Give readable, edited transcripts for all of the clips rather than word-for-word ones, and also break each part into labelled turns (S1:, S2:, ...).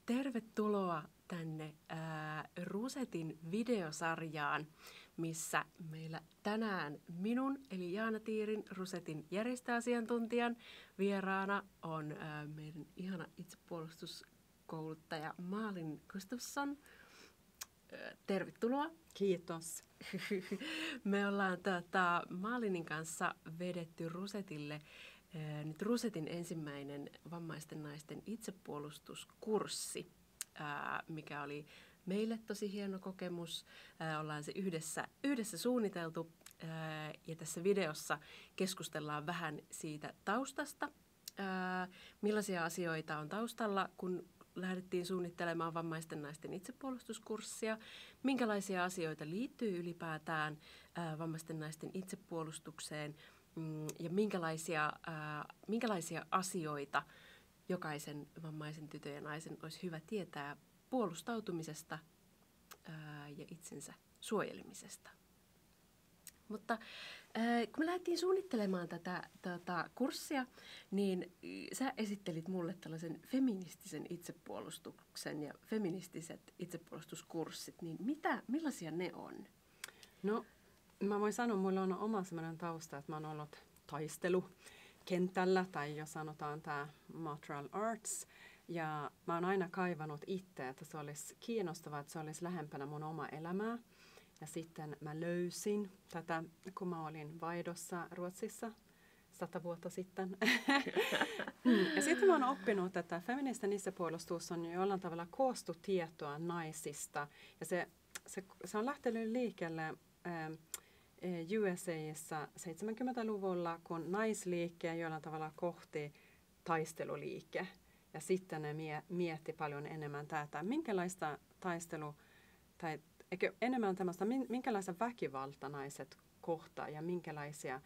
S1: Tervetuloa tänne Rusetin videosarjaan, missä meillä tänään minun eli Jaana Tiirin, Rusetin järjestöasiantuntijan vieraana on meidän ihana itsepuolustuskouluttaja Malin Gustafsson. Tervetuloa.
S2: Kiitos.
S1: Me ollaan Malinin kanssa vedetty Rusetille nyt Rusetin ensimmäinen vammaisten naisten itsepuolustuskurssi, mikä oli meille tosi hieno kokemus. Ollaan se yhdessä suunniteltu ja tässä videossa keskustellaan vähän siitä taustasta, millaisia asioita on taustalla, kun lähdettiin suunnittelemaan vammaisten naisten itsepuolustuskurssia, minkälaisia asioita liittyy ylipäätään vammaisten naisten itsepuolustukseen ja minkälaisia asioita jokaisen vammaisen tytön ja naisen olisi hyvä tietää puolustautumisesta ja itsensä suojelemisesta. Mutta kun me lähdettiin suunnittelemaan tätä kurssia, niin sä esittelit mulle tällaisen feministisen itsepuolustuksen ja feministiset itsepuolustuskurssit. Niin millaisia ne on?
S2: No, mä voin sanoa, mulla on oma sellainen tausta, että mä oon ollut taistelukentällä, tai jos sanotaan tämä martial arts. Ja mä oon aina kaivannut itse, että se olisi kiinnostavaa, että se olisi lähempänä mun oma elämää. Ja sitten mä löysin tätä, kun mä olin vaihdossa Ruotsissa 100 vuotta sitten. Ja sitten mä oon oppinut, että feministinen itsepuolustus on jollain tavalla koostu tietoa naisista. Ja se on lähtenyt liikkeelle USA:ssa 70-luvulla, kun naisliikke jollain tavalla kohti taisteluliike. Ja sitten ne mietti paljon enemmän tätä, minkälaista taistelu tai enemmän tämmöistä, minkälaista väkivalta naiset kohtaa ja minkälaisia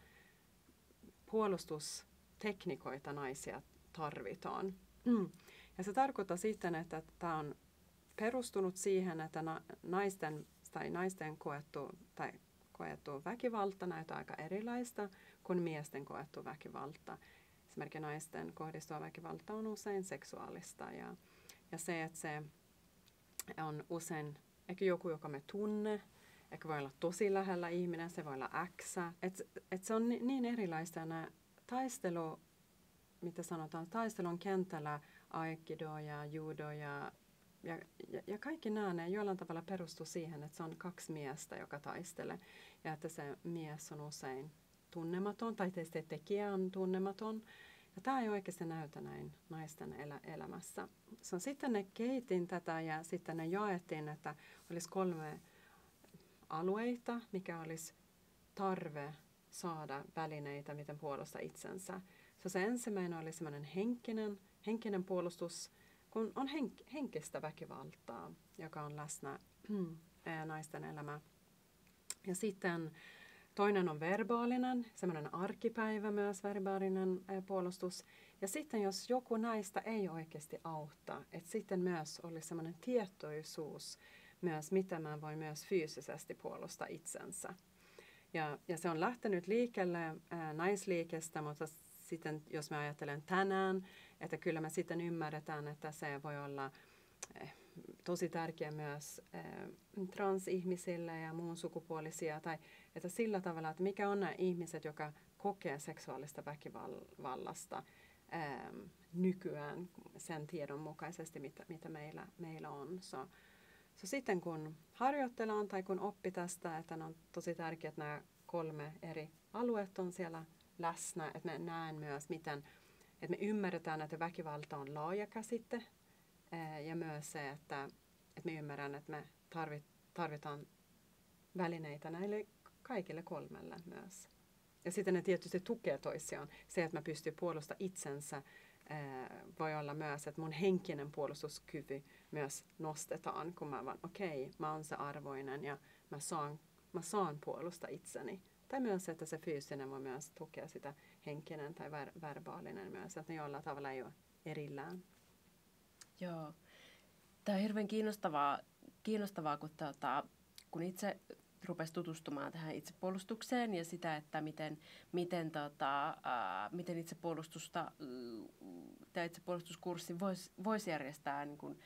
S2: puolustustekniikoita naisia tarvitaan. Ja se tarkoittaa sitten, että tämä on perustunut siihen, että naisten koettu väkivalta näyttää aika erilaista kuin miesten koettu väkivalta. Esimerkiksi naisten kohdistuva väkivalta on usein seksuaalista ja se, että se on usein ehkä joku, joka me tunne, ehkä voi olla tosi lähellä ihminen, se voi olla äksä. Et se on niin erilaista. Nämä taistelun kentällä aikido ja judo ja kaikki nämä ne jollain tavalla perustuu siihen, että se on kaksi miestä, joka taistelee. Ja että se mies on usein tunnematon, tai se tekijä on tunnematon. Ja tämä ei oikeasti näytä näin naisten elämässä. Sitten ne keitin tätä ja sitten ne jaettiin, että olisi 3 alueita, mikä olisi tarve saada välineitä, miten puolustaa itsensä. Se ensimmäinen oli semmoinen henkinen puolustus, kun on henkistä väkivaltaa, joka on läsnä naisten elämä. Ja sitten toinen on verbaalinen, semmoinen arkipäivä myös, verbaalinen puolustus. Ja sitten jos joku näistä ei oikeasti auttaa, että sitten myös oli semmoinen tietoisuus myös, mitä mä voin myös fyysisesti puolustaa itsensä. Ja se on lähtenyt liikkeelle naisliikestä, mutta sitten jos mä ajattelen tänään, että kyllä me sitten ymmärretään, että se voi olla tosi tärkeä myös transihmisille ja muun sukupuolisia, tai että sillä tavalla, että mikä on nämä ihmiset, jotka kokee seksuaalista väkivallasta nykyään sen tiedon mukaisesti, mitä meillä on. So sitten kun harjoitellaan tai kun oppi tästä, että on tosi tärkeää, että nämä 3 eri aluetta on siellä läsnä, että me näen myös, että me ymmärretään, että väkivalta on laaja käsite, ja myös se, että me ymmärrän, että me tarvitaan välineitä näille kaikille 3 myös. Ja sitten ne tietysti tukee toisiaan. Se, että mä pystyn puolustamaan itsensä, voi olla myös, että mun henkinen puolustuskyky myös nostetaan, kun mä vaan mä oon se arvoinen ja mä saan puolustaa itseni. Tai myös, että se fyysinen voi myös tukea sitä henkinen tai verbaalinen myös, että ne jollain tavalla ei ole erillään.
S1: Joo. Tämä on hirveän kiinnostavaa kun itse rupesi tutustumaan tähän itsepuolustukseen ja sitä, että miten itsepuolustusta tai itsepuolustuskurssin voisi järjestää niin kuin,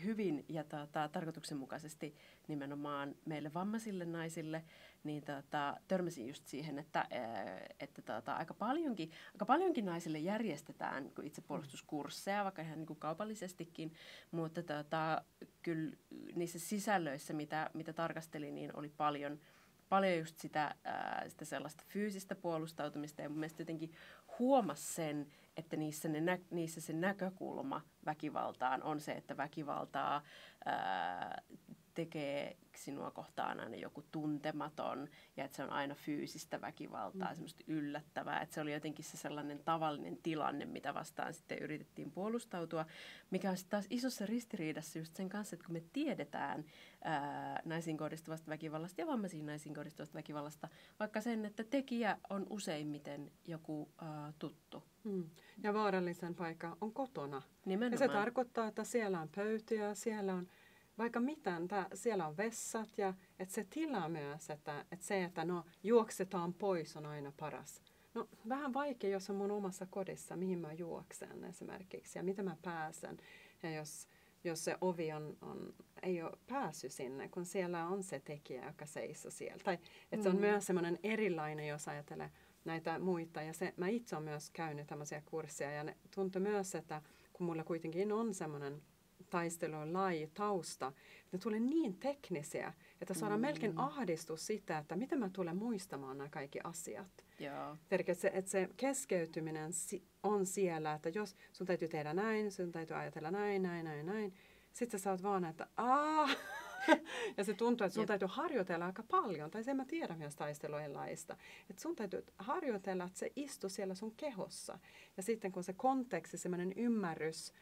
S1: hyvin ja tarkoituksenmukaisesti nimenomaan meille vammaisille naisille, niin törmäsin just siihen, että aika paljonkin naisille järjestetään itsepuolustuskursseja, vaikka ihan niin kuin kaupallisestikin, mutta kyllä niissä sisällöissä, mitä tarkastelin, niin oli paljon just sitä sellaista fyysistä puolustautumista, ja mun mielestä jotenkin huomasi sen, että niissä se näkökulma väkivaltaan on se, että väkivaltaa tekee sinua kohtaan aina joku tuntematon, ja että se on aina fyysistä väkivaltaa, semmoista yllättävää, että se oli jotenkin se sellainen tavallinen tilanne, mitä vastaan sitten yritettiin puolustautua, mikä on sitten taas isossa ristiriidassa just sen kanssa, että kun me tiedetään naisiin kohdistuvasta väkivallasta ja vammaisiin naisiin kohdistuvasta väkivallasta, vaikka sen, että tekijä on useimmiten joku tuttu.
S2: Ja vaarallisen paikka on kotona.
S1: Nimenomaan.
S2: Ja se tarkoittaa, että siellä on pöytiä, siellä on vaikka mitään, siellä on vessat ja että se tila myös, että se, että juoksetaan pois on aina paras. No vähän vaikea, jos on mun omassa kodissa, mihin mä juoksen esimerkiksi ja miten mä pääsen. Ja jos se ovi ei ole päässyt sinne, kun siellä on se tekijä, joka seisoo siellä. Tai että se on myös semmoinen erilainen, jos ajattelee näitä muita. Ja mä itse olen myös käynyt tämmöisiä kursseja ja ne tuntui myös, että kun mulla kuitenkin on semmoinen taistelun laji tausta, ne tulee niin teknisiä, että saadaan melkein ahdistus sitä, että miten mä tulen muistamaan nämä kaikki asiat.
S1: Joo.
S2: Että se keskeytyminen on siellä, että jos sun täytyy tehdä näin, sun täytyy ajatella näin. Sitten sä oot vaan, että ja se tuntuu, että sun täytyy harjoitella aika paljon, tai sen mä tiedän myös taistelujen laista. Että sun täytyy harjoitella, että se istuu siellä sun kehossa. Ja sitten kun se konteksti, semmoinen ymmärrys,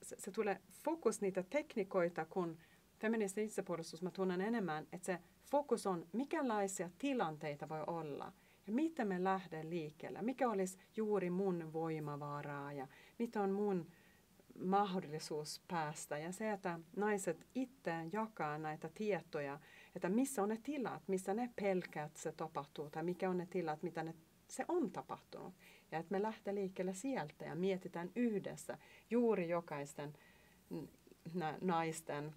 S2: se tulee fokus niitä tekniikoita, kun feministinen itsepuolustus mä tunnen enemmän, että se fokus on, mikälaisia tilanteita voi olla ja miten me lähden liikkeelle, mikä olisi juuri mun voimavaraa ja mitä on mun mahdollisuus päästä. Ja se, että naiset itse jakaa näitä tietoja, että missä on ne tilat, missä ne pelkät se tapahtuu tai mikä on ne tilat, mitä se on tapahtunut. Ja että me lähtee liikkeelle sieltä ja mietitään yhdessä juuri jokaisten naisten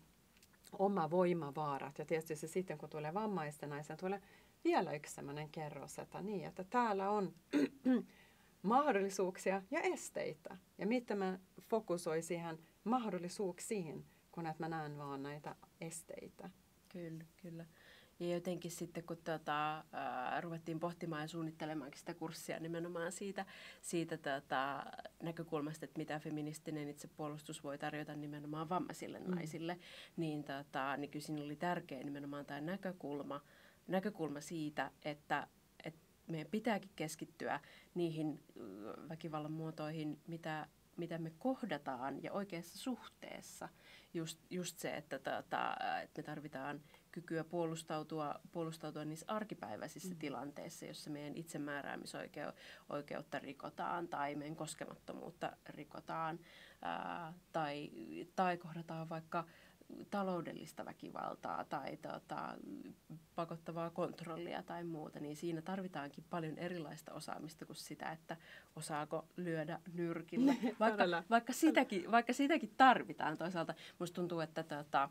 S2: oma voimavaarat. Ja tietysti se sitten, kun tulee vammaisten naisen, tulee vielä yksi sellainen kerros, että täällä on mahdollisuuksia ja esteitä. Ja miten mä fokusoi siihen mahdollisuuksiin, kun että mä näen vaan näitä esteitä.
S1: Kyllä. Ja jotenkin sitten, kun ruvettiin pohtimaan ja suunnittelemaankin sitä kurssia nimenomaan siitä näkökulmasta, että mitä feministinen itsepuolustus voi tarjota nimenomaan vammaisille naisille, niin kyllä siinä oli tärkeä nimenomaan tämä näkökulma siitä, että meidän pitääkin keskittyä niihin väkivallan muotoihin, mitä me kohdataan ja oikeassa suhteessa. Just se, että me tarvitaan kykyä puolustautua niissä arkipäiväisissä tilanteissa, jossa meidän itsemääräämisoikeutta rikotaan tai meidän koskemattomuutta rikotaan tai kohdataan vaikka taloudellista väkivaltaa tai pakottavaa kontrollia tai muuta, niin siinä tarvitaankin paljon erilaista osaamista kuin sitä, että osaako lyödä nyrkillä. Vaikka sitäkin tarvitaan toisaalta. Musta tuntuu, että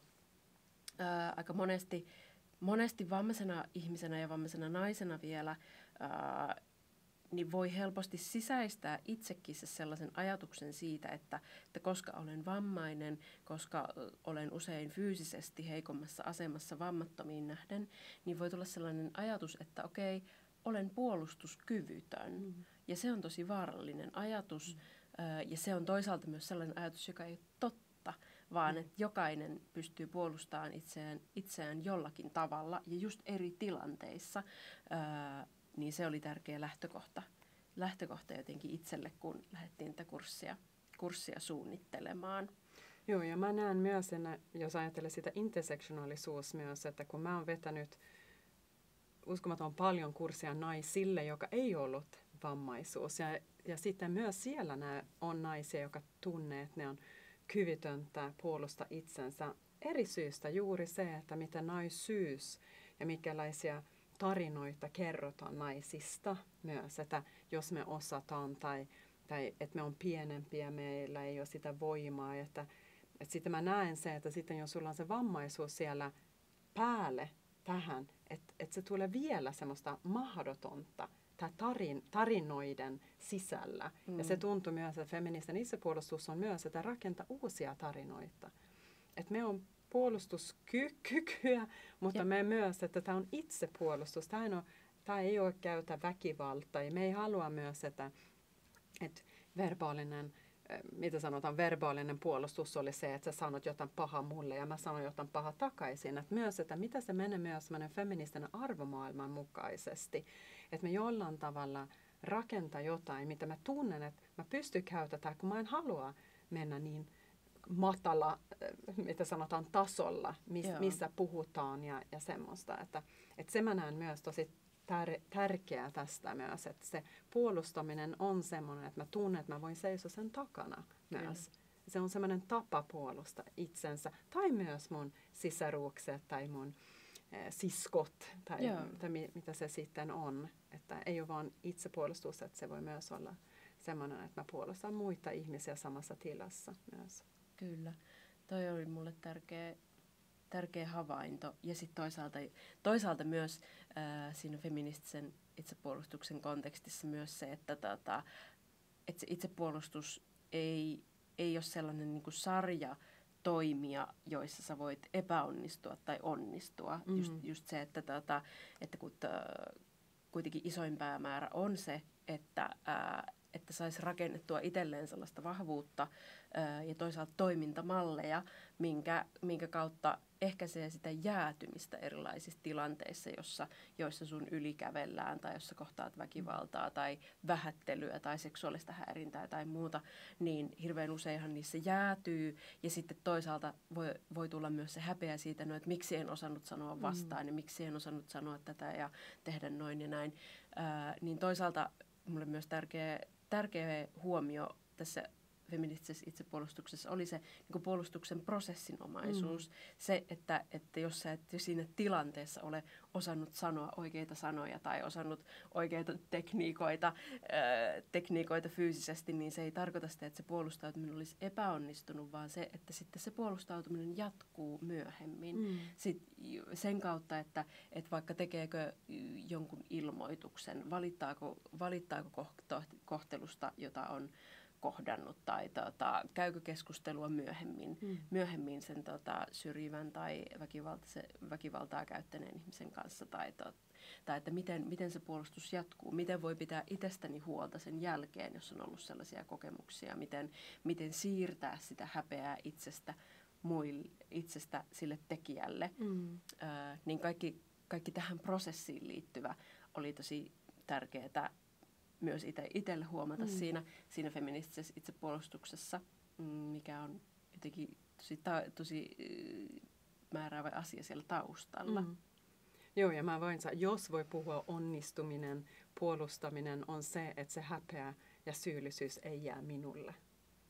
S1: aika monesti vammaisena ihmisenä ja vammaisena naisena vielä niin voi helposti sisäistää itsekin sellaisen ajatuksen siitä, että koska olen vammainen, koska olen usein fyysisesti heikommassa asemassa vammattomiin nähden, niin voi tulla sellainen ajatus, että okei, olen puolustuskyvytön. Ja se on tosi vaarallinen ajatus, ja se on toisaalta myös sellainen ajatus, joka ei ole totta, vaan että jokainen pystyy puolustamaan itseään jollakin tavalla ja just eri tilanteissa. Niin se oli tärkeä lähtökohta jotenkin itselle, kun lähdettiin tätä kurssia suunnittelemaan.
S2: Joo, ja mä näen myös, jos ajattelee sitä intersektionaalisuus myös, että kun mä oon vetänyt uskomaton paljon kurssia naisille, joka ei ollut vammaisuus, ja sitten myös siellä on naisia, jotka tunnee, että ne on kyvytöntä puolustaa itsensä eri syystä. Juuri se, että miten naisyys ja mikälaisia tarinoita kerrotaan naisista myös, että jos me osataan tai tai että me on pienempiä, meillä ei ole sitä voimaa. Että sitten mä näen se, että sitten jos sulla on se vammaisuus siellä päälle tähän, että se tulee vielä semmoista mahdotonta tarinoiden sisällä. Ja se tuntuu myös, että feministinen itsepuolustus on myös, että rakentaa uusia tarinoita. Että me on puolustuskykyä, mutta me myös, että tämä on itsepuolustus. Tämä ei ole käytä väkivaltaa. Ja me ei halua myös, että verbaalinen puolustus oli se, että sä sanot jotain pahaa mulle ja mä sanon jotain pahaa takaisin. Että myös, että mitä se menee myös feministinen arvomaailman mukaisesti. Että me jollain tavalla rakentaa jotain, mitä mä tunnen, että mä pystyn käyttämään, kun mä en halua mennä niin matala, mitä sanotaan, tasolla, missä puhutaan ja semmoista. Että se mä näen myös tosi tärkeää tästä myös, että se puolustaminen on semmoinen, että mä tunnen, että mä voin seisoa sen takana myös. Se on semmoinen tapa puolustaa itsensä, tai myös mun sisarukset tai mun siskot, tai mitä se sitten on. Että ei ole vaan itsepuolustus, että se voi myös olla semmoinen, että mä puolustan muita ihmisiä samassa tilassa myös.
S1: Kyllä. Toi oli mulle tärkeä havainto. Ja sitten toisaalta myös siinä feministisen itsepuolustuksen kontekstissa myös se, että se itsepuolustus ei ole sellainen niin kuin sarja toimia, joissa sä voit epäonnistua tai onnistua. Just se, että kun kuitenkin isoin päämäärä on se, että saisi rakennettua itselleen sellaista vahvuutta ja toisaalta toimintamalleja, minkä kautta ehkäisee sitä jäätymistä erilaisissa tilanteissa, joissa sun ylikävellään tai jossa kohtaat väkivaltaa tai vähättelyä tai seksuaalista häirintää tai muuta, niin hirveän useinhan niissä jäätyy. Ja sitten toisaalta voi tulla myös se häpeä siitä, että miksi en osannut sanoa vastaan ja miksi en osannut sanoa tätä ja tehdä noin ja näin. Niin toisaalta mulle myös tärkeä huomio tässä feministisessä itsepuolustuksessa oli se niin puolustuksen prosessinomaisuus. Se, että jos sä et siinä tilanteessa ole osannut sanoa oikeita sanoja tai osannut oikeita tekniikoita fyysisesti, niin se ei tarkoita sitä, että se puolustautuminen olisi epäonnistunut, vaan se, että sitten se puolustautuminen jatkuu myöhemmin. Sen kautta, että vaikka tekeekö jonkun ilmoituksen, valittaako kohtelusta, jota on kohdannut tai käykö keskustelua myöhemmin sen syrjivän tai väkivaltaa käyttäneen ihmisen kanssa tai että miten se puolustus jatkuu, miten voi pitää itsestäni huolta sen jälkeen, jos on ollut sellaisia kokemuksia, miten siirtää sitä häpeää itsestä sille tekijälle, niin kaikki tähän prosessiin liittyvä oli tosi tärkeää myös itselle huomata siinä feministisessä itsepuolustuksessa, mikä on jotenkin tosi määräävä asia siellä taustalla.
S2: Joo, ja mä voin sanoa, jos voi puhua onnistuminen, puolustaminen on se, että se häpeä ja syyllisyys ei jää minulle.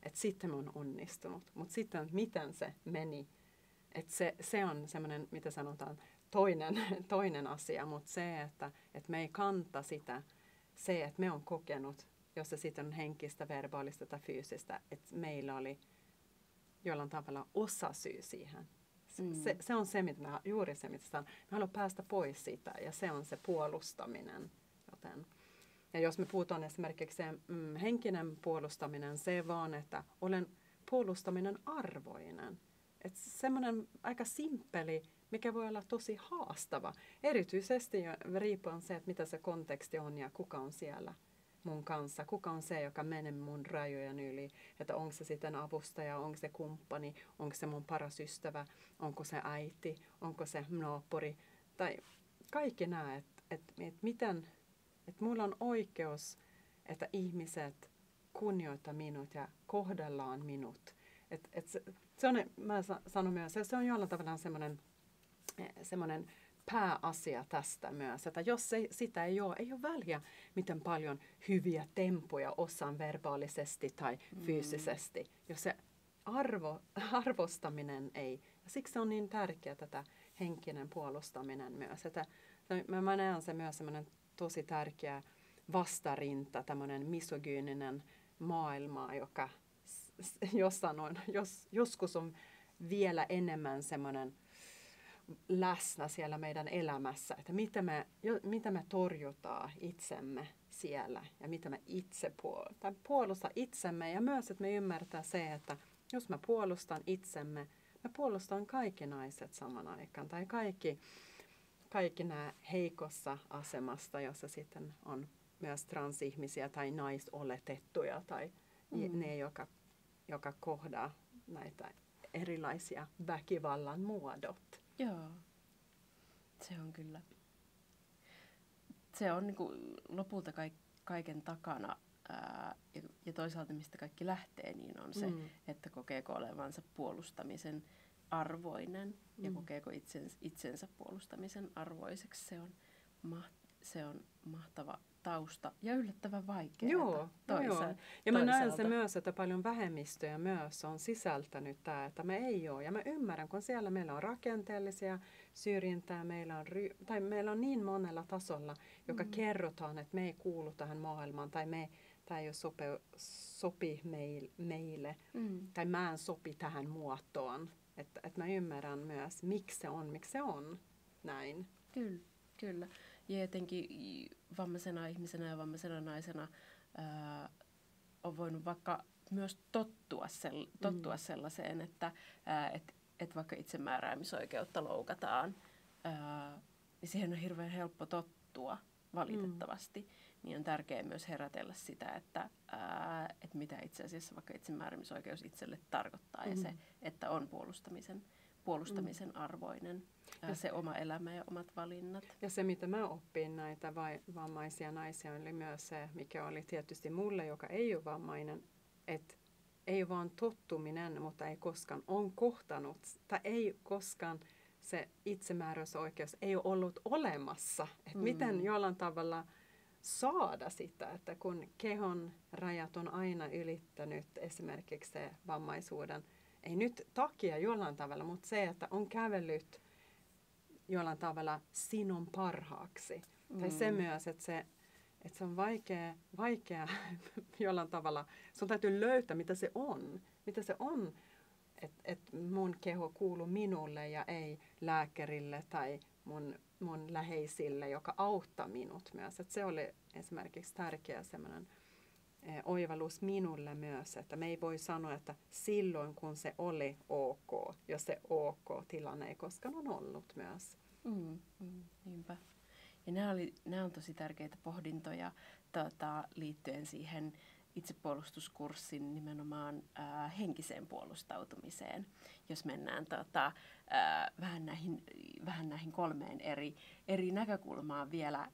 S2: Että sitten mä oon onnistunut. Mutta sitten, miten se meni, että se on semmoinen, mitä sanotaan, toinen asia. Mutta se, että me ei kanta sitä, se, että me on kokenut, jos se sitten on henkistä, verbaalista tai fyysistä, että meillä oli jollain tavalla osasyy siihen. Se on se, juuri se, mitä sanon. Me haluamme päästä pois siitä, ja se on se puolustaminen. Ja jos me puhutaan esimerkiksi se henkinen puolustaminen, se vaan, että olen puolustaminen arvoinen. Että semmoinen aika simppeli, mikä voi olla tosi haastava. Erityisesti riippuen se, että mitä se konteksti on ja kuka on siellä mun kanssa. Kuka on se, joka menee mun rajojen yli. Että onko se sitten avustaja, onko se kumppani, onko se mun paras ystävä, onko se äiti, onko se naapuri. Tai kaikki nämä, että mulla on oikeus, että ihmiset kunnioittaa minut ja kohdellaan minut. Se on, mä sanon myös, se on jollain tavalla semmoinen pääasia tästä myös, että jos sitä ei ole väliä, miten paljon hyviä tempoja osaan verbaalisesti tai fyysisesti, jos se arvostaminen ei. Ja siksi se on niin tärkeää tätä henkinen puolustaminen myös. Että mä näen se myös semmoinen tosi tärkeä vastarinta, tämmöinen misogyyninen maailmaa, joka joskus on vielä enemmän semmoinen läsnä siellä meidän elämässä, että mitä me torjutaan itsemme siellä ja mitä me itse puolustaa itsemme ja myös, että me ymmärtää se, että jos mä puolustan itsemme, mä puolustan kaikki naiset saman aikaan tai kaikki nämä heikossa asemasta, jossa sitten on myös transihmisiä tai naisoletettuja tai ne, joka kohdaa näitä erilaisia väkivallan muodot.
S1: Joo, se on kyllä. Se on niin kuin lopulta kaiken takana ja toisaalta mistä kaikki lähtee, niin on se, että kokeeko olevansa puolustamisen arvoinen ja kokeeko itsensä puolustamisen arvoiseksi. Se on mahtava tausta ja yllättävän vaikeaa.
S2: Joo. Ja mä näen se myös, että paljon vähemmistöjä myös on sisältänyt tämä, että me ei ole. Ja mä ymmärrän, kun siellä meillä on rakenteellisia syrjintää, meillä on niin monella tasolla, joka kerrotaan, että me ei kuulu tähän maailmaan tai tämä ei sopi meille tai mä en sopi tähän muotoon. Että mä ymmärrän myös, miksi se on näin.
S1: Kyllä. Ja etenkin vammaisena ihmisenä ja vammaisena naisena on voinut vaikka myös tottua sellaiseen, että vaikka itsemääräämisoikeutta loukataan, niin siihen on hirveän helppo tottua valitettavasti. Niin on tärkeää myös herätellä sitä, että mitä itse asiassa vaikka itsemääräämisoikeus itselle tarkoittaa ja se, että on puolustamisen arvoinen. Se oma elämä ja omat valinnat.
S2: Ja se, mitä mä opin näitä vammaisia naisia, oli myös se, mikä oli tietysti mulle, joka ei ole vammainen, että ei vaan tottuminen, mutta ei koskaan on kohtanut, tai ei koskaan se itsemääräysoikeus ei ole ollut olemassa. Että miten jollain tavalla saada sitä, että kun kehon rajat on aina ylittänyt esimerkiksi se vammaisuuden, ei nyt takia jollain tavalla, mutta se, että on kävellyt jollain tavalla sinun parhaaksi. Tai se myös, että se on vaikea jollain tavalla, sun täytyy löytää, mitä se on. Että mun keho kuuluu minulle ja ei lääkärille tai mun läheisille, joka auttaa minut myös. Että se oli esimerkiksi tärkeä semmoinen oivallus minulle myös, että me ei voi sanoa, että silloin kun se oli ok, jos se ok-tilanne ei koskaan on ollut myös.
S1: Niinpä. Ja nämä on tosi tärkeitä pohdintoja liittyen siihen itsepuolustuskurssin nimenomaan henkiseen puolustautumiseen, jos mennään vähän näihin 3 eri näkökulmaan vielä,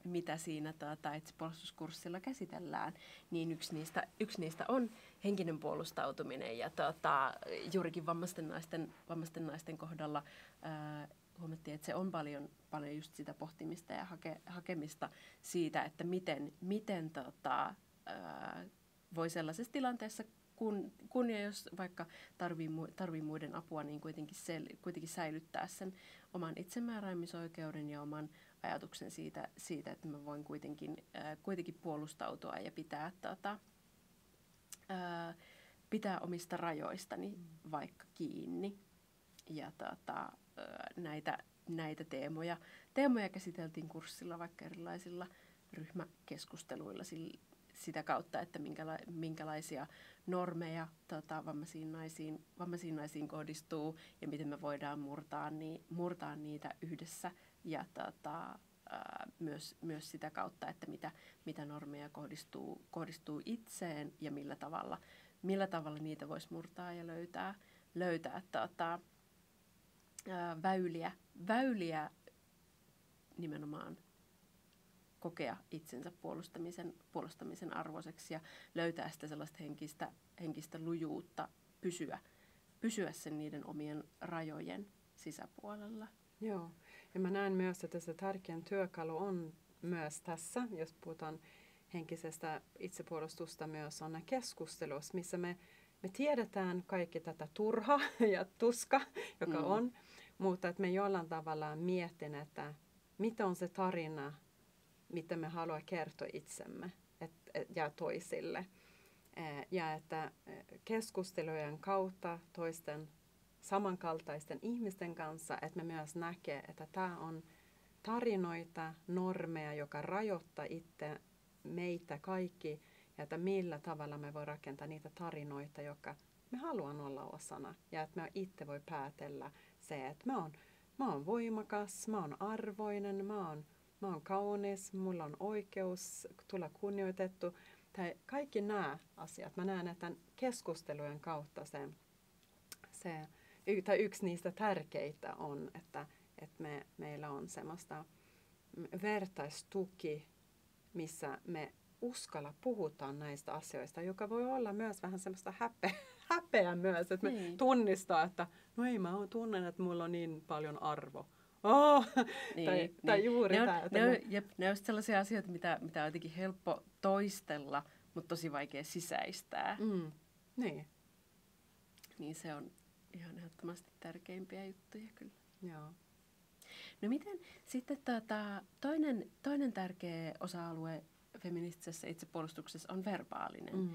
S1: mitä siinä itsepuolustuskurssilla käsitellään, niin yksi niistä on henkinen puolustautuminen ja juurikin vammaisten naisten kohdalla huomattiin, että se on paljon just sitä pohtimista ja hakemista siitä, että miten voi sellaisessa tilanteessa, kun ja jos vaikka tarvii muiden apua, niin kuitenkin säilyttää sen oman itsemääräämisoikeuden ja oman ajatuksen siitä että mä voin kuitenkin puolustautua ja pitää omista rajoistani vaikka kiinni. Ja näitä teemoja käsiteltiin kurssilla vaikka erilaisilla ryhmäkeskusteluilla sitä kautta, että minkälaisia normeja vammaisiin naisiin kohdistuu ja miten me voidaan murtaa niitä yhdessä ja myös sitä kautta, että mitä normeja kohdistuu itseen ja millä tavalla niitä voisi murtaa ja löytää väyliä pystyä kokea itsensä puolustamisen arvoiseksi ja löytää sitä sellaista henkistä lujuutta pysyä sen niiden omien rajojen sisäpuolella.
S2: Joo, ja mä näen myös, että se tärkein työkalu on myös tässä, jos puhutaan henkisestä itsepuolustusta myös on keskustelussa, missä me tiedetään kaikki tätä turha ja tuska, joka on, mutta että me jollain tavalla mietin, että mitä on se tarina, mitä me haluamme kertoa itsemme ja toisille. Ja että keskustelujen kautta toisten samankaltaisten ihmisten kanssa, että me myös näkee, että tämä on tarinoita, normeja, joka rajoittaa itse meitä kaikki, ja että millä tavalla me voi rakentaa niitä tarinoita, jotka me haluan olla osana, ja että me itse voi päätellä se, että mä oon voimakas, mä oon arvoinen, mä oon kaunis, mulla on oikeus tulla kunnioitettu. Tai kaikki nämä asiat, mä näen, että keskustelujen kautta tai yksi niistä tärkeitä on, että meillä on semmoista vertaistuki, missä me uskalla puhutaan näistä asioista, joka voi olla myös vähän semmoista häpeä myös, että me tunnistaa, että no ei, mä tunnen, että mulla on niin paljon arvo. Tai juuri tämä.
S1: Ne on sellaisia asioita, mitä on jotenkin helppo toistella, mutta tosi vaikea sisäistää.
S2: Niin.
S1: Niin se on ihan ehdottomasti tärkeimpiä juttuja kyllä.
S2: Joo.
S1: No miten sitten toinen tärkeä osa-alue feministisessä itsepuolustuksessa on verbaalinen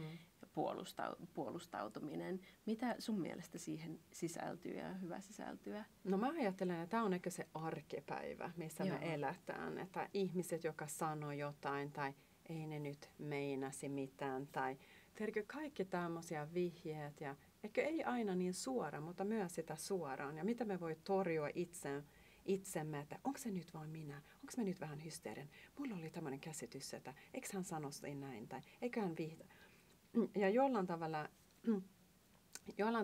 S1: puolustautuminen. Mitä sun mielestä siihen sisältyy ja hyvä sisältyä?
S2: No mä ajattelen, että tämä on ehkä se arkipäivä, missä me eletään. Että ihmiset, jotka sanoo jotain tai ei ne nyt meinasi mitään tai kaikki tämmöisiä vihjeet ja ehkä ei aina niin suora, mutta myös sitä suoraan. Ja mitä me voi torjua itsemme, että onko se nyt vain minä, onko me nyt vähän hysteerinen. Mulla oli tämmöinen käsitys, että eikö hän sano näin tai eikö hän vihta. Ja jollain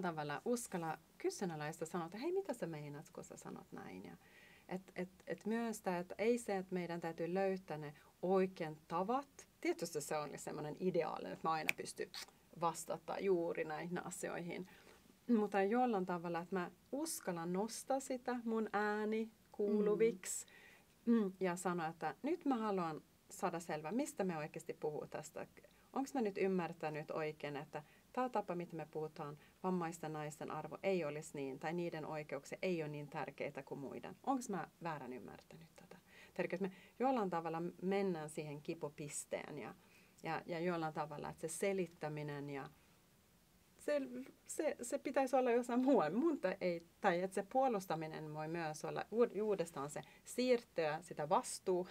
S2: tavalla uskalla kyseenalaista sanoa, että hei, mitä sä meinaat, kun sä sanot näin. Ja et myös tämä, että ei se, että meidän täytyy löytää ne oikean tavat. Tietysti se on semmoinen ideaalinen, että mä aina pystyn vastata juuri näihin asioihin. Mutta jollain tavalla, että mä uskallan nostaa sitä mun ääni kuuluviksi ja sanoa, että nyt mä haluan saada selvää, mistä me oikeasti puhuu tästä. Onko mä nyt ymmärtänyt oikein, että tämä tapa, mitä me puhutaan, vammaisten naisten arvo ei olisi niin, tai niiden oikeuksia ei ole niin tärkeitä kuin muiden. Onko mä väärän ymmärtänyt tätä? Me jollain tavalla mennään siihen kipupisteen ja jollain tavalla, että se selittäminen ja se pitäisi olla jossain muualla. Tai että se puolustaminen voi myös olla uudestaan se siirtyä sitä vastuu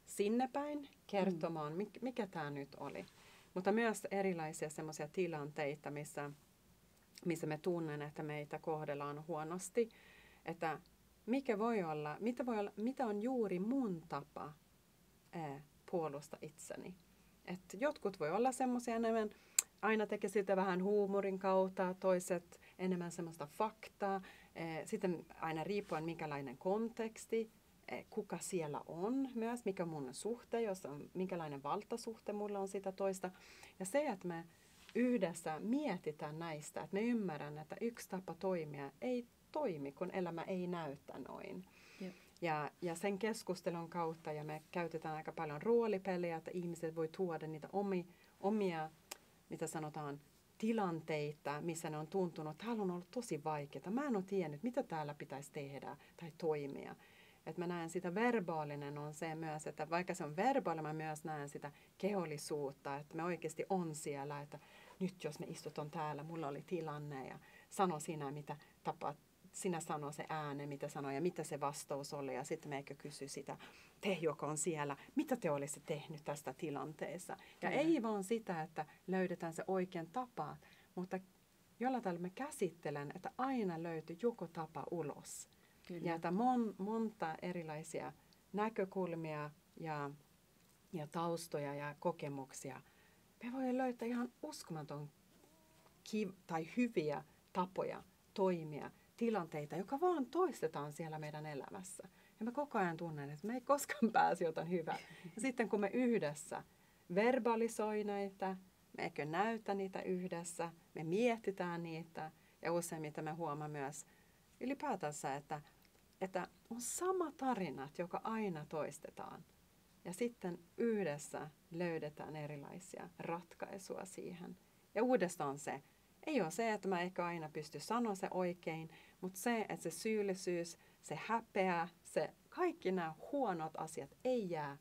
S2: sinne päin kertomaan, mikä tämä nyt oli. Mutta myös erilaisia semmoisia tilanteita, missä me tunnen, että meitä kohdellaan huonosti. Että mitä on juuri mun tapa puolustaa itseni. Että jotkut voi olla semmoisia enemmän, aina tekee sitä vähän huumorin kautta, toiset enemmän semmoista faktaa. Sitten aina riippuen minkälainen konteksti, kuka siellä on myös, mikä mun suhte, jos on, minkälainen valtasuhte mulla on sitä toista. Ja se, että me yhdessä mietitään näistä, että me ymmärrän, että yksi tapa toimia ei toimi, kun elämä ei näytä noin. Yep. Ja sen keskustelun kautta, ja me käytetään aika paljon roolipeliä, että ihmiset voi tuoda niitä omia mitä sanotaan, tilanteita, missä ne on tuntunut, että täällä on ollut tosi vaikeaa. Mä en ole tiennyt, mitä täällä pitäisi tehdä tai toimia. Että mä näen sitä verbaalinen on se myös, että vaikka se on verbaalinen, mä myös näen sitä kehollisuutta, että me oikeasti on siellä, että nyt jos me istutaan täällä, mulla oli tilanne ja sano sinä, mitä tapaat. Sinä sanoo se ääne, mitä sanoo ja mitä se vastaus oli. Ja sitten me eikö kysy sitä, te joka on siellä, mitä te olisitte tehnyt tästä tilanteessa. Ja ei vaan sitä, että löydetään se oikean tapa, mutta jollain tavalla me käsittelen, että aina löytyy joku tapa ulos. Kyllä. Ja että monta erilaisia näkökulmia ja taustoja ja kokemuksia. Me voimme löytää ihan uskomaton tai hyviä tapoja toimia. Tilanteita, joka vaan toistetaan siellä meidän elämässä. Ja mä koko ajan tunnen, että me ei koskaan pääse jotain hyvää. Ja sitten kun me yhdessä verbalisoi näitä, me eikö näytä niitä yhdessä, me mietitään niitä ja useimmiten me huomaamme myös ylipäätänsä, että on sama tarinat, joka aina toistetaan. Ja sitten yhdessä löydetään erilaisia ratkaisuja siihen. Ja uudestaan se, ei ole se, että mä ehkä aina pysty sanoa se oikein, mutta se, että se syyllisyys, se häpeä, se kaikki nämä huonot asiat ei jää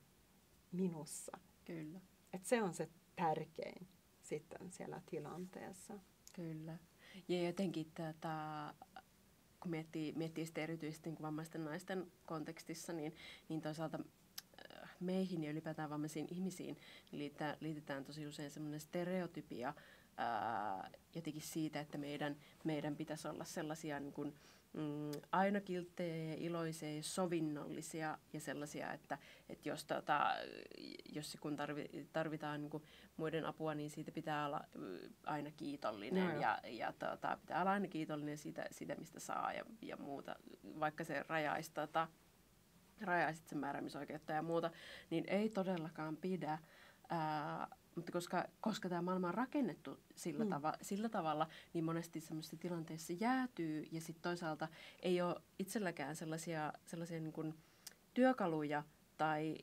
S2: minussa.
S1: Kyllä.
S2: Että se on se tärkein. sitten siellä tilanteessa.
S1: Kyllä. Ja jotenkin kun miettii sitä erityisesti niin kuin vammaisten naisten kontekstissa, niin toisaalta meihin ja ylipäätään vammaisiin ihmisiin liitetään tosi usein semmoinen stereotypia jotenkin siitä, että meidän pitäisi olla sellaisia niin kuin, aina kilttejä ja iloisia ja sovinnollisia ja sellaisia, että jos kun tarvitaan niin kuin muiden apua, niin siitä pitää olla aina kiitollinen ja pitää olla aina kiitollinen siitä mistä saa ja muuta, vaikka se rajaisi sen määräämisoikeutta ja muuta, niin ei todellakaan pidä. Mutta koska tämä maailma on rakennettu sillä tavalla, niin monesti semmoisissa tilanteissa jäätyy ja sitten toisaalta ei ole itselläkään sellaisia niin kuin työkaluja tai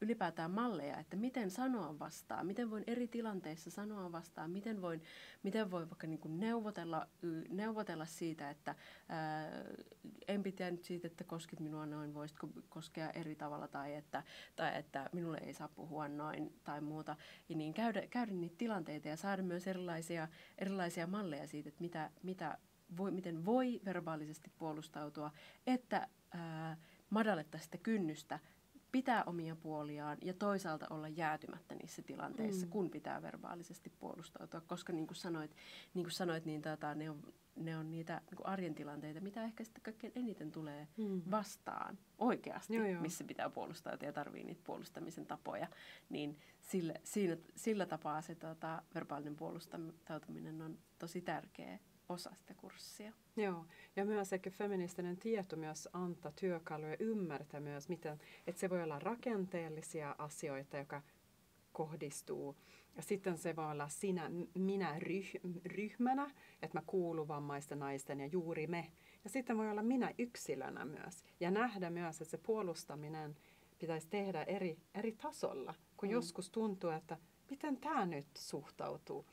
S1: ylipäätään malleja, että miten sanoa vastaan, miten voin eri tilanteissa sanoa vastaan, miten voin vaikka niin kuin neuvotella siitä, että en pitänyt siitä, että koskit minua noin, voisitko koskea eri tavalla tai että minulle ei saa puhua noin tai muuta. Ja niin käydä niitä tilanteita ja saada myös erilaisia malleja siitä, että miten voi verbaalisesti puolustautua, että madallettaisiin sitä kynnystä, pitää omia puoliaan ja toisaalta olla jäätymättä niissä tilanteissa, kun pitää verbaalisesti puolustautua. Koska niin kuin sanoit niin ne on niitä niin kuin arjen tilanteita, mitä ehkä sitten kaikkein eniten tulee vastaan oikeasti, missä pitää puolustautua ja tarvii niitä puolustamisen tapoja. Niin sillä tapaa se verbaalinen puolustautuminen on tosi tärkeä osa sitä kurssia.
S2: Joo, ja myös ehkä feministinen tieto myös antaa työkaluja ymmärtää myös, että se voi olla rakenteellisia asioita, joka kohdistuu. Ja sitten se voi olla minä ryhmänä, että mä kuulun vammaisten naisten ja juuri me. Ja sitten voi olla minä yksilönä myös. Ja nähdä myös, että se puolustaminen pitäisi tehdä eri tasolla, kun joskus tuntuu, että miten tämä nyt suhtautuu.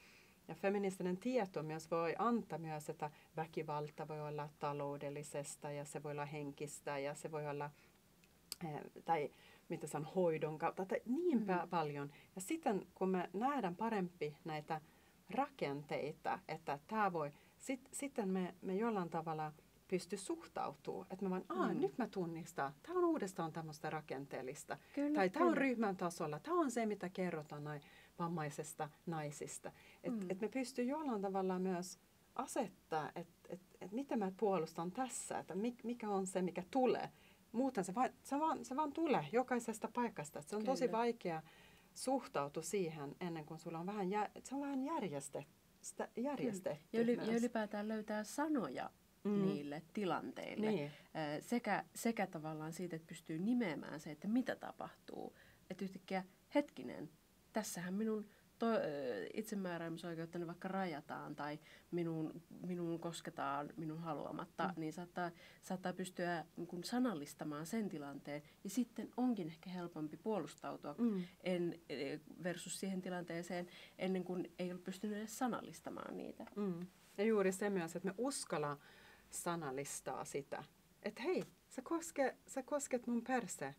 S2: Ja feministinen tieto myös voi antaa myös, että väkivalta voi olla taloudellisesta ja se voi olla henkistä ja se voi olla, tai mitä sanon, hoidon kautta, tai niin paljon. Ja sitten kun me nähdään parempi näitä rakenteita, että tämä voi, sitten me jollain tavalla pysty suhtautumaan. Että me vaan, nyt mä tunnistan, tämä on uudestaan tämmöistä rakenteellista. Tai tämä on ryhmän tasolla, tämä on se, mitä kerrotaan näin vammaisesta naisista. Että me pystyy jollain tavalla myös asettaa, että miten mä puolustan tässä, että mikä on se, mikä tulee. Muuten se vaan tulee jokaisesta paikasta. Se on tosi vaikea suhtautua siihen ennen kuin sulla on se on vähän järjestetty.
S1: Ja ylipäätään löytää sanoja niille tilanteille. Niin. Sekä tavallaan siitä, että pystyy nimeämään se, että mitä tapahtuu. Että yhtäkkiä hetkinen, tässähän minun itsemääräämisoikeuttani vaikka rajataan tai minun kosketaan minun haluamatta, niin saattaa pystyä niin kuin sanallistamaan sen tilanteen. Ja sitten onkin ehkä helpompi puolustautua versus siihen tilanteeseen ennen kuin ei ole pystynyt edes sanallistamaan niitä.
S2: Ja juuri se myös, että me uskallaan sanallistaa sitä. Että hei, sä kosket mun perse.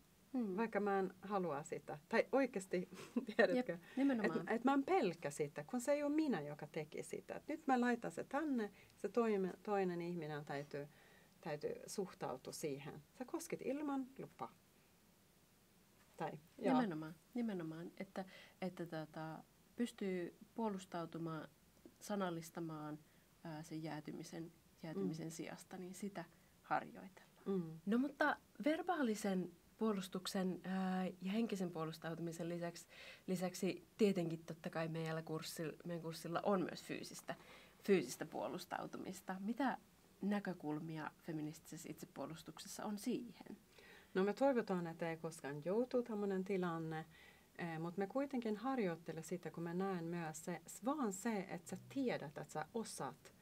S2: Vaikka mä en halua sitä. Tai oikeasti, tiedätkö, että mä en pelkä sitä, kun se ei ole minä, joka teki sitä. Et nyt mä laitan se tänne, se toinen ihminen täytyy suhtautua siihen. Sä koskit ilman lupaa.
S1: Nimenomaan, että pystyy puolustautumaan, sanallistamaan sen jäätymisen sijasta, niin sitä harjoitella. No mutta verbaalisen puolustuksen ja henkisen puolustautumisen lisäksi tietenkin totta kai meidän kurssilla on myös fyysistä puolustautumista. Mitä näkökulmia feministisessä itsepuolustuksessa on siihen?
S2: No me toivotaan, että ei koskaan joutuu tämmöinen tilanne, mutta me kuitenkin harjoittele sitä, kun me näen myös se, että sä tiedät, että sä osaat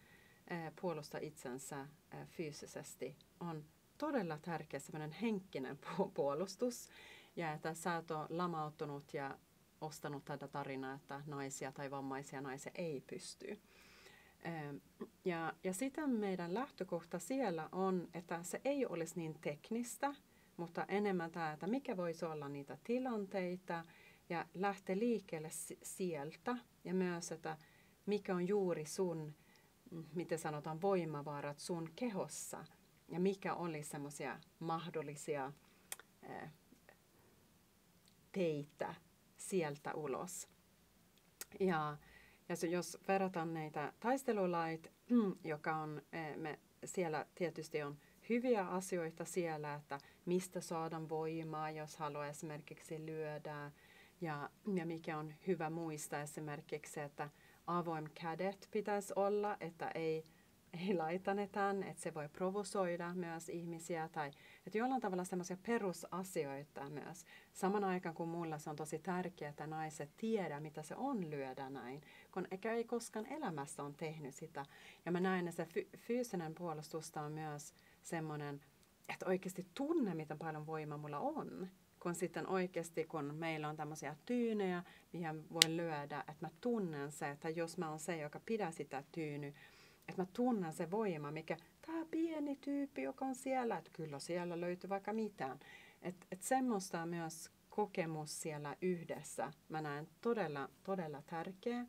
S2: puolustaa itsensä fyysisesti, on todella tärkeä semmoinen henkinen puolustus. Ja että sä oot lamauttunut ja ostanut tätä tarinaa, että naisia tai vammaisia naisia ei pysty. Ja sitten meidän lähtökohta siellä on, että se ei olisi niin teknistä, mutta enemmän tämä, että mikä voisi olla niitä tilanteita, ja lähteä liikkeelle sieltä ja myös, että mikä on juuri sun, miten sanotaan, voimavarat sun kehossa ja mikä oli semmoisia mahdollisia teitä sieltä ulos. Ja jos verrataan näitä taistelulait, joka on, siellä tietysti on hyviä asioita siellä, että mistä saadaan voimaa, jos haluaa esimerkiksi lyödä. Ja mikä on hyvä muistaa esimerkiksi, että avoin kädet pitäisi olla, että ei laitannetaan, että se voi provosoida myös ihmisiä. Tai että jollain tavalla semmoisia perusasioita myös. Saman aikaan kun mulla se on tosi tärkeää, että naiset tiedä, mitä se on lyödä näin, kun eikä ei koskaan elämässä on tehnyt sitä. Ja mä näen, että se fyysinen puolustusta on myös semmoinen, että oikeasti tunne, miten paljon voimaa mulla on. Kun sitten oikeasti, kun meillä on tämmöisiä tyynejä, mihin voi lyödä, että mä tunnen se, että jos mä oon se, joka pidä sitä tyynyä, että mä tunnen se voima, mikä tämä pieni tyyppi, joka on siellä, että kyllä siellä löytyy vaikka mitään. Että semmoista myös kokemus siellä yhdessä, mä näen todella, todella tärkeä.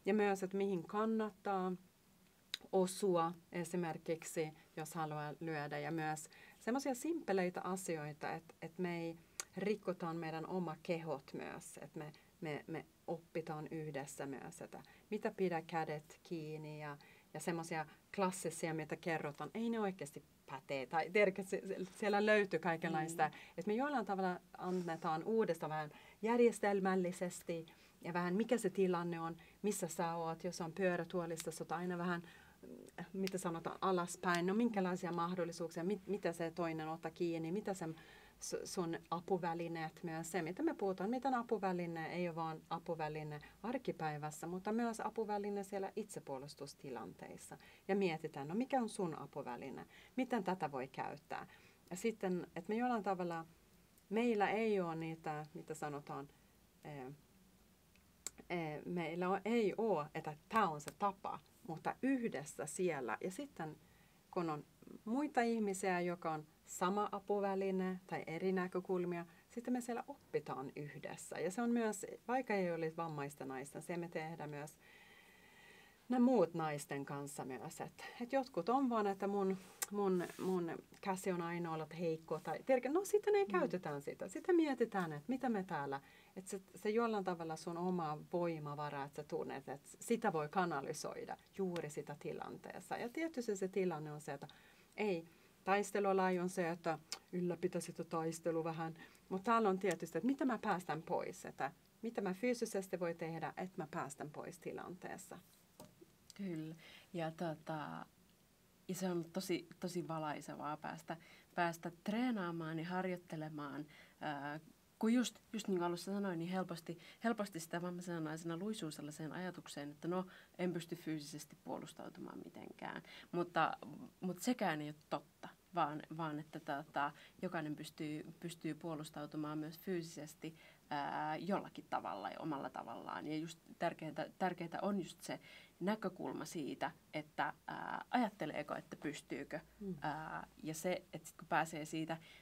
S2: Ja myös, että mihin kannattaa osua esimerkiksi, jos haluaa lyödä. Ja myös semmoisia simpeleitä asioita, että me ei rikotaan meidän oma kehot myös, että me opitaan yhdessä myös, että mitä pidä kädet kiinni ja semmoisia klassisia, mitä kerrotaan, ei ne oikeasti pätee. Tai siellä löytyy kaikenlaista, että me jollain tavalla annetaan uudestaan vähän järjestelmällisesti ja vähän mikä se tilanne on, missä sä oot, jos on pyörätuolista, sä oot aina vähän, mitä sanotaan, alaspäin, no minkälaisia mahdollisuuksia, mitä se toinen ottaa kiinni, mitä se sun apuvälineet myös. Se, mitä me puhutaan, miten apuväline ei ole vain apuväline arkipäivässä, mutta myös apuväline siellä itsepuolustustilanteissa. Ja mietitään, no mikä on sun apuväline, miten tätä voi käyttää. Ja sitten, että me jollain tavalla, meillä ei ole niitä, mitä sanotaan, meillä ei ole, että tämä on se tapa, mutta yhdessä siellä. Ja sitten, kun on muita ihmisiä, joka on sama apuväline tai eri näkökulmia, sitten me siellä opitaan yhdessä. Ja se on myös, vaikka ei olisi vammaista naista, se me tehdään myös nämä muut naisten kanssa myös. Että jotkut on vaan, että mun käsi on aina ollut heikko. Tai, no sitten ei käytetään sitä. Sitten mietitään, että mitä me täällä, että se jollain tavalla sun oma voimavara, että sä tunnet, että sitä voi kanalisoida juuri sitä tilanteessa. Ja tietysti se tilanne on se, että ei, taistelulaji on se, että ylläpitä sitä taistelua vähän. Mutta täällä on tietysti, että mitä mä päästän pois, että mitä mä fyysisesti voi tehdä, että mä päästän pois tilanteessa.
S1: Kyllä. Ja se on tosi valaisevaa päästä treenaamaan ja harjoittelemaan. Kun just niin kuin alussa sanoin, niin helposti sitä vammaisena naisena luisuu sellaiseen ajatukseen, että no, en pysty fyysisesti puolustautumaan mitenkään. Mutta sekään ei ole totta, vaan että jokainen pystyy puolustautumaan myös fyysisesti jollakin tavalla ja omalla tavallaan. Ja just tärkeää on just se näkökulma siitä, että ajatteleeko, että pystyykö. Ja se, että sit kun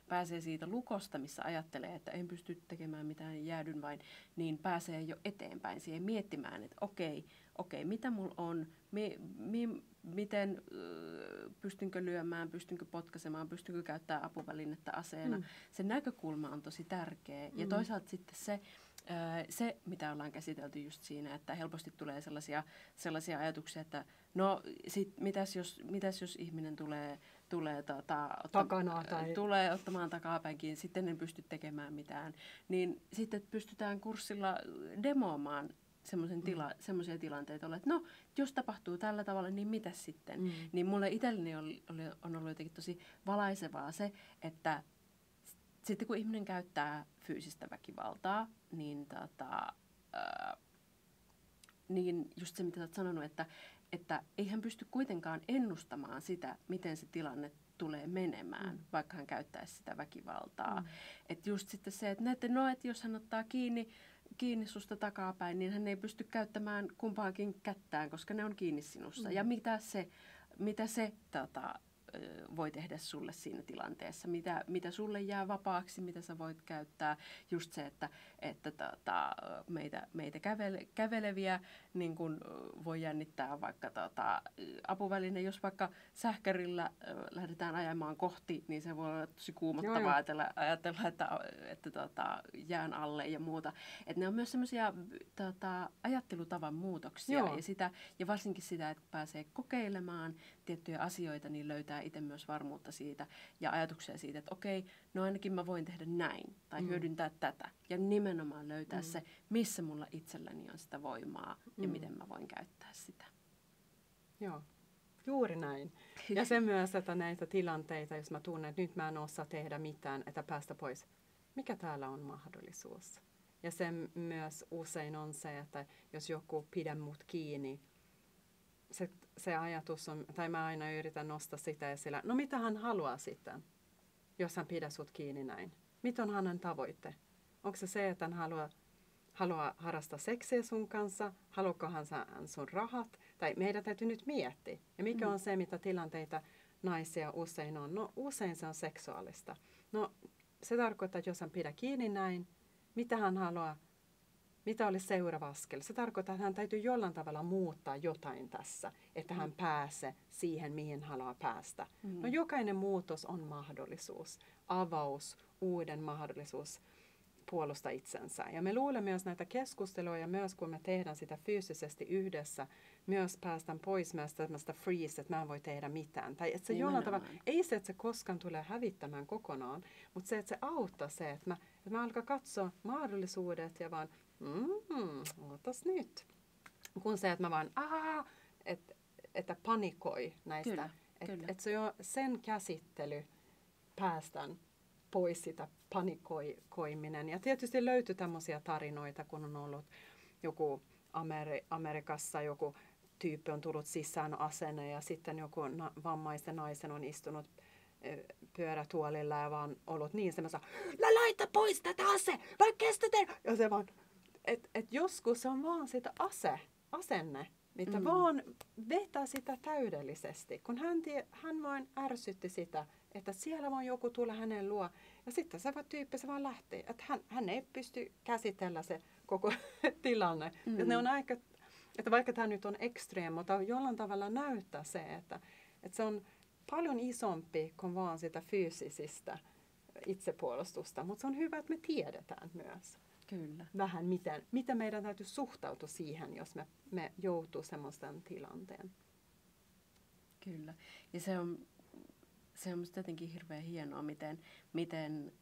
S1: pääsee siitä lukosta, missä ajattelee, että en pysty tekemään mitään, jäädyn vain, niin pääsee jo eteenpäin siihen miettimään, että okei, mitä mulla on, miten pystynkö lyömään, pystynkö potkaisemaan, pystynkö käyttämään apuvälinettä aseena. Se näkökulma on tosi tärkeä. Ja toisaalta sitten se, mitä ollaan käsitelty just siinä, että helposti tulee sellaisia ajatuksia, että no sit mitäs jos ihminen tulee ottamaan takapäinkin, sitten en pysty tekemään mitään. Niin sitten pystytään kurssilla demoamaan semmoisia tilanteita, että no, jos tapahtuu tällä tavalla, niin mitäs sitten? Niin mulle itselleni on ollut jotenkin tosi valaisevaa se, että sitten kun ihminen käyttää fyysistä väkivaltaa, niin just se, mitä olet sanonut, että ei hän pysty kuitenkaan ennustamaan sitä, miten se tilanne tulee menemään, vaikka hän käyttäisi sitä väkivaltaa. Että just sitten se, että jos hän ottaa kiinni susta takapäin, niin hän ei pysty käyttämään kumpaakin kättään, koska ne on kiinni sinussa. Ja mitä se voi tehdä sulle siinä tilanteessa, mitä sulle jää vapaaksi, mitä sä voit käyttää. Just se, että meitä käveleviä niin kun voi jännittää vaikka apuväline, jos vaikka sähkärillä lähdetään ajamaan kohti, niin se voi olla tosi kuumottavaa ajatella että jään alle ja muuta. Et ne on myös semmoisia ajattelutavan muutoksia ja varsinkin sitä, että pääsee kokeilemaan tiettyjä asioita, niin löytää itse myös varmuutta siitä ja ajatuksia siitä, että okei, no ainakin mä voin tehdä näin tai hyödyntää tätä. Ja nimenomaan löytää se, missä mulla itselläni on sitä voimaa ja miten mä voin käyttää sitä.
S2: Joo, juuri näin. Ja se myös, että näitä tilanteita, jos mä tunnen, että nyt mä en osaa tehdä mitään, että päästä pois. Mikä täällä on mahdollisuus? Ja se myös usein on se, että jos joku pidä mut kiinni, se ajatus on, tai mä aina yritän nostaa sitä esille, no mitä hän haluaa sitten, jos hän pidä sut kiinni näin? Mitä on hänen tavoite? Onko se, että hän haluaa harrastaa seksiä sun kanssa? Haluatko hän sun rahat? Tai meidän täytyy nyt miettiä. Ja mikä on se, mitä tilanteita naisia usein on? No usein se on seksuaalista. No se tarkoittaa, että jos hän pidä kiinni näin, mitä hän haluaa? Mitä olisi seuraava askel? Se tarkoittaa, että hän täytyy jollain tavalla muuttaa jotain tässä, että hän pääsee siihen, mihin haluaa päästä. No jokainen muutos on mahdollisuus, avaus, uuden mahdollisuus puolustaa itsensä. Ja me luulemme myös näitä keskusteluja, myös kun me tehdään sitä fyysisesti yhdessä, myös päästään pois myös tämmöistä freeze, että mä en voi tehdä mitään. Tai että se jollain tavalla, ei se, että se koskaan tulee hävittämään kokonaan, mutta se, että se auttaa se, että mä alkaa katsoa mahdollisuudet ja vaan, ootas nyt. Kun se, että mä vaan, että panikoi näistä. Että se jo sen käsittely päästään pois sitä panikoiminen. Ja tietysti löytyy tämmöisiä tarinoita, kun on ollut joku Amerikassa joku tyyppi on tullut sisään asenne ja sitten joku vammaisten naisen on istunut pyörätuolilla ja vaan ollut niin semmoista, laita pois tätä ase, vai kestätään. Ja se vaan, että joskus se on vaan sitä asenne, mitä vaan vetää sitä täydellisesti, kun hän vain ärsytti sitä, että siellä vaan joku tulee hänen luo. Ja sitten se tyyppi se vaan lähtee, että hän ei pysty käsitellä se koko tilanne. Ja ne on aika, että vaikka tämä nyt on ekstreemi, mutta jollain tavalla näyttää se, että se on paljon isompi kuin vaan sitä fyysisistä itsepuolustusta. Mutta se on hyvä, että me tiedetään myös.
S1: Kyllä.
S2: Vähän miten meidän täytyy suhtautua siihen, jos me joutuu semmoisen tilanteen.
S1: Kyllä. Ja se on minusta jotenkin hirveän hienoa, miten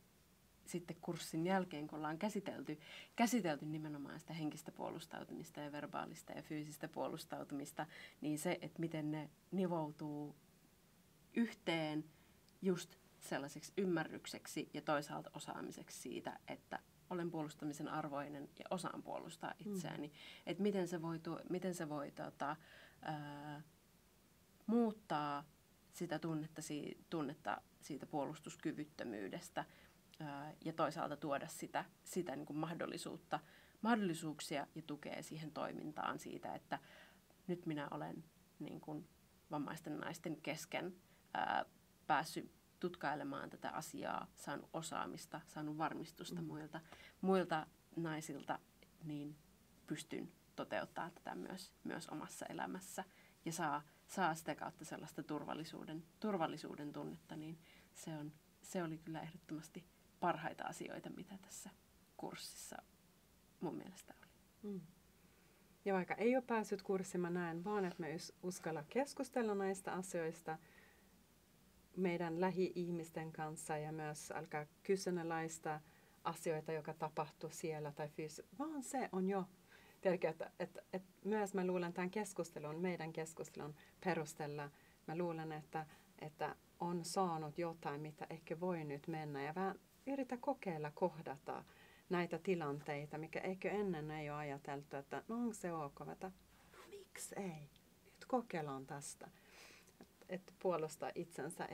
S1: sitten kurssin jälkeen, kun ollaan käsitelty nimenomaan sitä henkistä puolustautumista ja verbaalista ja fyysistä puolustautumista, niin se, että miten ne nivoutuu yhteen just sellaiseksi ymmärrykseksi ja toisaalta osaamiseksi siitä, että olen puolustamisen arvoinen ja osaan puolustaa itseäni. Että miten se voi muuttaa sitä tunnetta siitä puolustuskyvyttömyydestä ja toisaalta tuoda sitä niin kuin mahdollisuuksia ja tukea siihen toimintaan siitä, että nyt minä olen niin kuin vammaisten naisten kesken päässyt tutkailemaan tätä asiaa, saanut osaamista, saanut varmistusta muilta naisilta, niin pystyn toteuttamaan tätä myös omassa elämässä ja saa sitä kautta sellaista turvallisuuden tunnetta, niin se oli kyllä ehdottomasti parhaita asioita, mitä tässä kurssissa mun mielestä oli.
S2: Ja vaikka ei ole päässyt kurssiin, mä näen vaan, että me uskalla keskustella näistä asioista meidän lähi-ihmisten kanssa ja myös alkaa kyseenalaista asioita, joka tapahtuu siellä tai fyysisesti. Vaan se on jo tärkeää, että myös mä luulen tämän meidän keskustelun perusteella, mä luulen, että on saanut jotain, mitä ehkä voi nyt mennä ja vähän yritä kokeilla kohdata näitä tilanteita, mikä ehkä ennen ei ole ajateltu, että no onko se ok, että no miksi ei, nyt kokeillaan tästä. Että puolustaa itsensä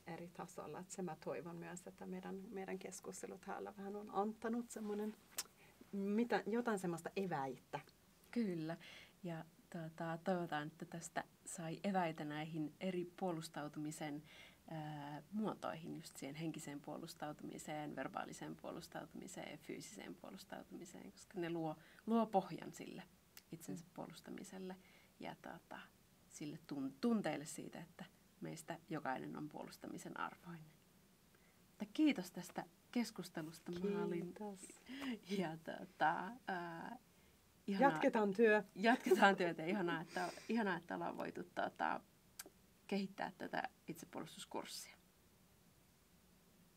S2: eri tasolla. Että se mä toivon myös, että meidän keskustelut täällä vähän on antanut semmoinen, jotain semmoista eväitä.
S1: Kyllä. Ja toivotaan, että tästä sai eväitä näihin eri puolustautumisen muotoihin, just siihen henkiseen puolustautumiseen, verbaaliseen puolustautumiseen ja fyysiseen puolustautumiseen, koska ne luo pohjan sille itsensä puolustamiselle ja sille tunteille siitä, että meistä jokainen on puolustamisen arvoinen. Mutta kiitos tästä keskustelusta, Malin. Ja
S2: jatketaan
S1: työtä. Ihanaa, että ollaan voitu kehittää tätä itsepuolustuskurssia.